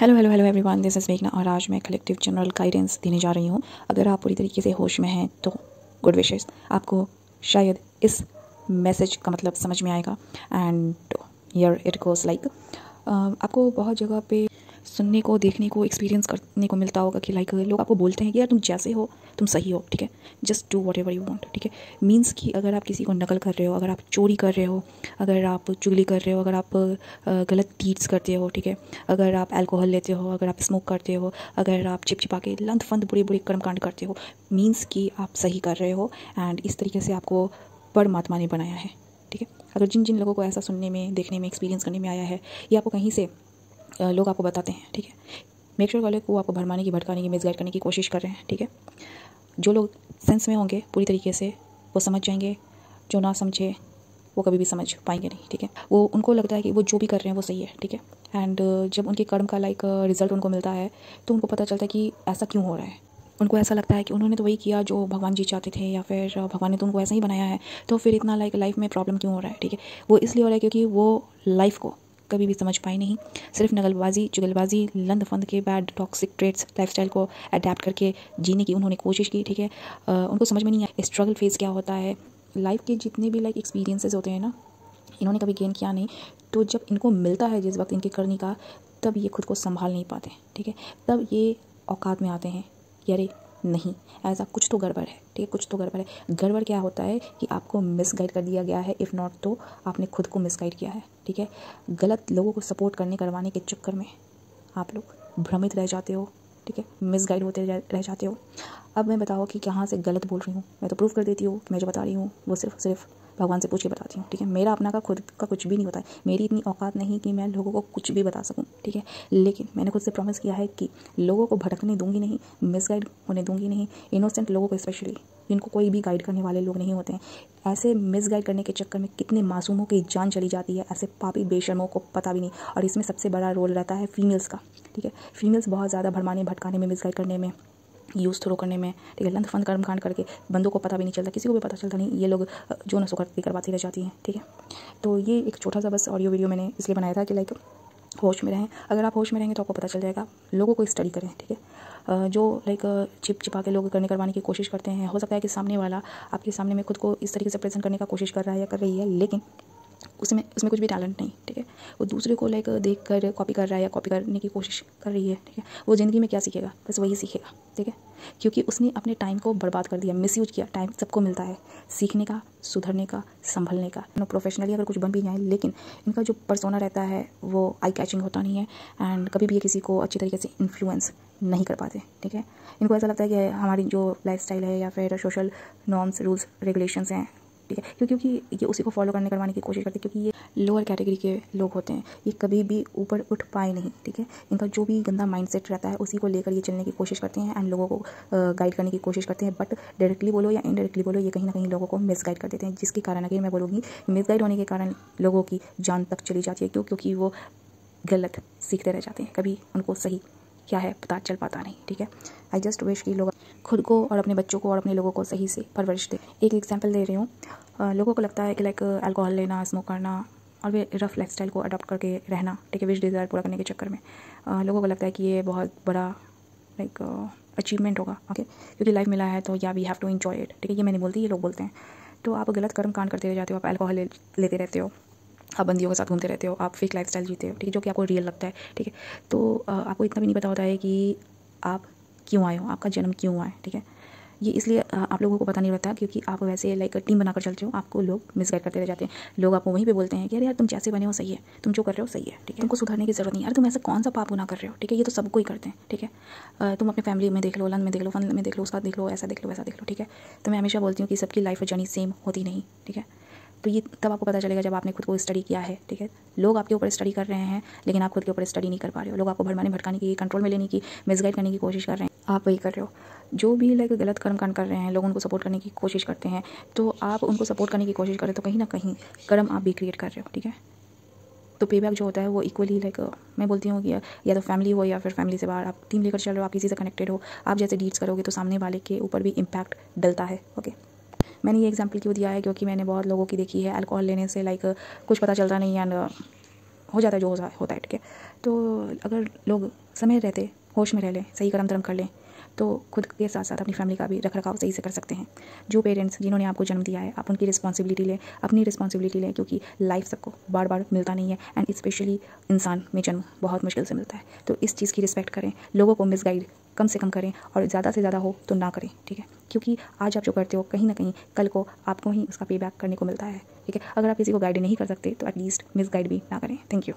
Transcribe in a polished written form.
Hello hello hello everyone, this is मेघना और आज मैं कलेक्टिव जनरल गाइडेंस देने जा रही हूँ। अगर आप पूरी तरीके से होश में हैं तो गुड विशेस। आपको शायद इस मैसेज का मतलब समझ में आएगा and here it goes like आपको बहुत जगह पे सुनने को, देखने को, एक्सपीरियंस करने को मिलता होगा कि लाइक लोग आपको बोलते हैं कि यार तुम जैसे हो तुम सही हो, ठीक है, just do what ever you want, ठीक है। मीन्स कि अगर आप किसी को नकल कर रहे हो, अगर आप चोरी कर रहे हो, अगर आप चुगली कर रहे हो, अगर आप गलत डीड्स करते हो, ठीक है, अगर आप अल्कोहल लेते हो, अगर आप स्मोक करते हो, अगर आप चिपचिपा के लंत फंद बुरे बुरे कर्मकांड करते हो, मीन्स कि आप सही कर रहे हो एंड इस तरीके से आपको परमात्मा ने बनाया है, ठीक है। अगर जिन जिन लोगों को ऐसा सुनने में, देखने में, एक्सपीरियंस करने में आया है, या आपको कहीं से लोग आपको बताते हैं, ठीक है, मेक श्योर वाले को आपको भरमाने की, भटकाने की, मिसगाइड करने की कोशिश कर रहे हैं, ठीक है। जो लोग सेंस में होंगे पूरी तरीके से वो समझ जाएंगे, जो ना समझे वो कभी भी समझ पाएंगे नहीं, ठीक है। वो उनको लगता है कि वो जो भी कर रहे हैं वो सही है, ठीक है। एंड जब उनके कर्म का लाइक रिजल्ट उनको मिलता है तो उनको पता चलता है कि ऐसा क्यों हो रहा है। उनको ऐसा लगता है कि उन्होंने तो वही किया जो भगवान जी चाहते थे, या फिर भगवान ने तो उनको ऐसा ही बनाया है, तो फिर इतना लाइक लाइफ में प्रॉब्लम क्यों हो रहा है, ठीक है। वो इसलिए हो रहा है क्योंकि वो लाइफ को कभी भी समझ पाए नहीं, सिर्फ नगलबाजी, चुगलबाजी, लंद फंद के बैड टॉक्सिक ट्रेट्स लाइफस्टाइल को अडेप्ट करके जीने की उन्होंने कोशिश की, ठीक है। उनको समझ में नहीं आया स्ट्रगल फेज क्या होता है। लाइफ के जितने भी लाइक एक्सपीरियंसेस होते हैं ना, इन्होंने कभी गेन किया नहीं, तो जब इनको मिलता है जिस वक्त इनके करने का, तब ये खुद को संभाल नहीं पाते, ठीक है। तब ये औकात में आते हैं कि अरे नहीं, ऐसा कुछ तो गड़बड़ है, ठीक है, कुछ तो गड़बड़ है। गड़बड़ क्या होता है कि आपको मिसगाइड कर दिया गया है, इफ़ नॉट तो आपने खुद को मिसगाइड किया है, ठीक है। गलत लोगों को सपोर्ट करवाने के चक्कर में आप लोग भ्रमित रह जाते हो, ठीक है, मिसगाइड होते रह जाते हो। अब मैं बताओ कि कहाँ से गलत बोल रही हूँ, मैं तो प्रूफ कर देती हूँ। मैं जो बता रही हूँ वो सिर्फ भगवान से पूछ के बताती हूँ, ठीक है। मेरा अपना का खुद का कुछ भी नहीं होता है, मेरी इतनी औकात नहीं कि मैं लोगों को कुछ भी बता सकूँ, ठीक है। लेकिन मैंने खुद से प्रॉमिस किया है कि लोगों को भटकने दूंगी नहीं, मिसगाइड होने दूंगी नहीं, इनोसेंट लोगों को स्पेशली, जिनको कोई भी गाइड करने वाले लोग नहीं होते हैं। ऐसे मिसगाइड करने के चक्कर में कितने मासूमों की जान चली जाती है, ऐसे पापी बेशर्मों को पता भी नहीं। और इसमें सबसे बड़ा रोल रहता है फीमेल्स का, ठीक है। फीमेल्स बहुत ज़्यादा भरमाने, भटकाने में, मिसगाइड करने में, यूज़ थ्रो करने में, ठीक है, लंद फंद कर्मकांड करके बंदों को पता भी नहीं चलता, किसी को भी पता चलता नहीं, ये लोग जो नसों करवाती रह जाती हैं, ठीक है। तो ये एक छोटा सा बस ऑडियो वीडियो मैंने इसलिए बनाया था कि लाइक होश में रहें। अगर आप होश में रहेंगे तो आपको पता चल जाएगा। लोगों को स्टडी करें, ठीक है। जो लाइक छिपा के लोग करवाने की कोशिश करते हैं, हो सकता है कि सामने वाला आपके सामने में खुद को इस तरीके से प्रेजेंट करने का कोशिश कर रहा है या कर रही है, लेकिन उसमें कुछ भी टैलेंट नहीं, ठीक है। वो दूसरे को लाइक देख कर कॉपी कर रहा है या कॉपी करने की कोशिश कर रही है, ठीक है। वो ज़िंदगी में क्या सीखेगा, बस वही सीखेगा, ठीक है, क्योंकि उसने अपने टाइम को बर्बाद कर दिया, मिसयूज किया। टाइम सबको मिलता है सीखने का, सुधरने का, संभलने का। प्रोफेशनली अगर कुछ बन भी जाए, लेकिन इनका जो पर्सोना रहता है वो आई कैचिंग होता नहीं है एंड कभी भी ये किसी को अच्छी तरीके से इन्फ्लुएंस नहीं कर पाते, ठीक है। इनको ऐसा लगता है कि हमारी जो लाइफस्टाइल है या फिर सोशल नॉर्म्स, रूल्स, रेगुलेशंस हैं, ठीक है, क्योंकि ये उसी को फॉलो करवाने की कोशिश करते हैं, क्योंकि ये लोअर कैटेगरी के लोग होते हैं, ये कभी भी ऊपर उठ पाए नहीं, ठीक है। इनका जो भी गंदा माइंडसेट रहता है उसी को लेकर ये चलने की कोशिश करते हैं एंड लोगों को गाइड करने की कोशिश करते हैं। बट डायरेक्टली बोलो या इनडायरेक्टली बोलो, ये कहीं ना कहीं लोगों को मिसगाइड कर देते हैं, जिसके कारण अगर मैं बोलूँगी मिसगाइड होने के कारण लोगों की जान तक चली जाती है। क्यों? क्योंकि वो गलत सीखते रह जाते हैं, कभी उनको सही क्या है पता चल पाता नहीं, ठीक है। आई जस्ट विश कि लोग खुद को और अपने बच्चों को और अपने लोगों को सही से परवरिश दे। एक एग्जांपल दे रही हूँ। लोगों को लगता है कि लाइक अल्कोहल लेना, स्मोक करना और वे रफ लाइफस्टाइल को अडॉप्ट करके रहना, ठीक है, विश डिज़ायर पूरा करने के चक्कर में लोगों को लगता है कि ये बहुत बड़ा लाइक अचीवमेंट होगा, ओके, क्योंकि लाइफ मिला है तो या we have to enjoy it, ठीक है। ये मैं नहीं बोलती, ये लोग बोलते हैं। तो आप गलत कर्म कांड करते रह जाते हो, आप अल्कोहल लेते रहते हो, आप बंदियों के साथ घूमते रहते हो, आप फेक लाइफस्टाइल जीते हो, ठीक है, जो कि आपको रियल लगता है, ठीक है। तो आपको इतना भी नहीं पता होता है कि आप क्यों आए हो, आपका जन्म क्यों हुआ है, ठीक है। ये इसलिए आप लोगों को पता नहीं रहता क्योंकि आप वैसे लाइक टीम बनाकर चलते हो, आपको लोग मिसगाइड करते रह जाते हैं। लोग आपको वहीं पे बोलते हैं कि अरे यार तुम जैसे बने हो सही है, तुम जो कर रहे हो सही है, ठीक है, तुमको सुधरने की जरूरत नहीं है, अरे तुम ऐसा कौन सा पाप गुनाह कर रहे हो, ठीक है, ये तो सबको ही करते हैं, ठीक है। तुम अपने फैमिली में देख लो, लन में देख लो, फन में देख लो, उसका देख लो, ऐसा देख लो, वैसा देख लो, ठीक है। तो मैं हमेशा बोलती हूँ कि सबकी लाइफ जर्नी सेम होती नहीं, ठीक है। तो ये तब आपको पता चलेगा जब आपने खुद को स्टडी किया है, ठीक है। लोग आपके ऊपर स्टडी कर रहे हैं लेकिन आप खुद के ऊपर स्टडी नहीं कर पा रहे हो। लोग आपको भरमाने, भटकाने की, कंट्रोल में लेने की, मिसगाइड करने की कोशिश कर रहे हैं, आप वही कर रहे हो। जो भी लाइक गलत कर्म कांड कर रहे हैं, लोग उनको सपोर्ट करने की कोशिश करते हैं, तो आप उनको सपोर्ट करने की कोशिश करें तो कहीं ना कहीं कर्म आप भी क्रिएट कर रहे हो, ठीक है। तो पेबैक जो होता है वो इक्वली लाइक मैं बोलती हूँ कि या तो फैमिली हो या फिर फैमिली से बाहर आप टीम लेकर चल रहे हो, आप किसी से कनेक्टेड हो, आप जैसे डीड्स करोगे तो सामने वाले के ऊपर भी इम्पैक्ट डलता है, ओके। मैंने ये एग्जांपल क्यों दिया है, क्योंकि मैंने बहुत लोगों की देखी है अल्कोहल लेने से लाइक कुछ पता चलता नहीं एंड हो जाता है जो होता है, ठीक है। तो अगर लोग समय रहते होश में रह लें, सही कर्म धर्म कर लें, तो खुद के साथ साथ अपनी फैमिली का भी रख रखाव सही से कर सकते हैं। जो पेरेंट्स जिन्होंने आपको जन्म दिया है, आप उनकी रिस्पॉन्सिबिलिटी लें, अपनी रिस्पॉन्सिबिलिटी लें, क्योंकि लाइफ सबको बार बार मिलता नहीं है एंड स्पेशली इंसान में जन्म बहुत मुश्किल से मिलता है। तो इस चीज़ की रिस्पेक्ट करें, लोगों को मिसगाइड कम से कम करें और ज़्यादा से ज़्यादा हो तो ना करें, ठीक है। क्योंकि आज आप जो करते हो कहीं ना कहीं कल को आपको ही उसका पे बैक करने को मिलता है, ठीक है। अगर आप किसी को गाइड नहीं कर सकते तो एटलीस्ट मिसगाइड भी ना करें। Thank you.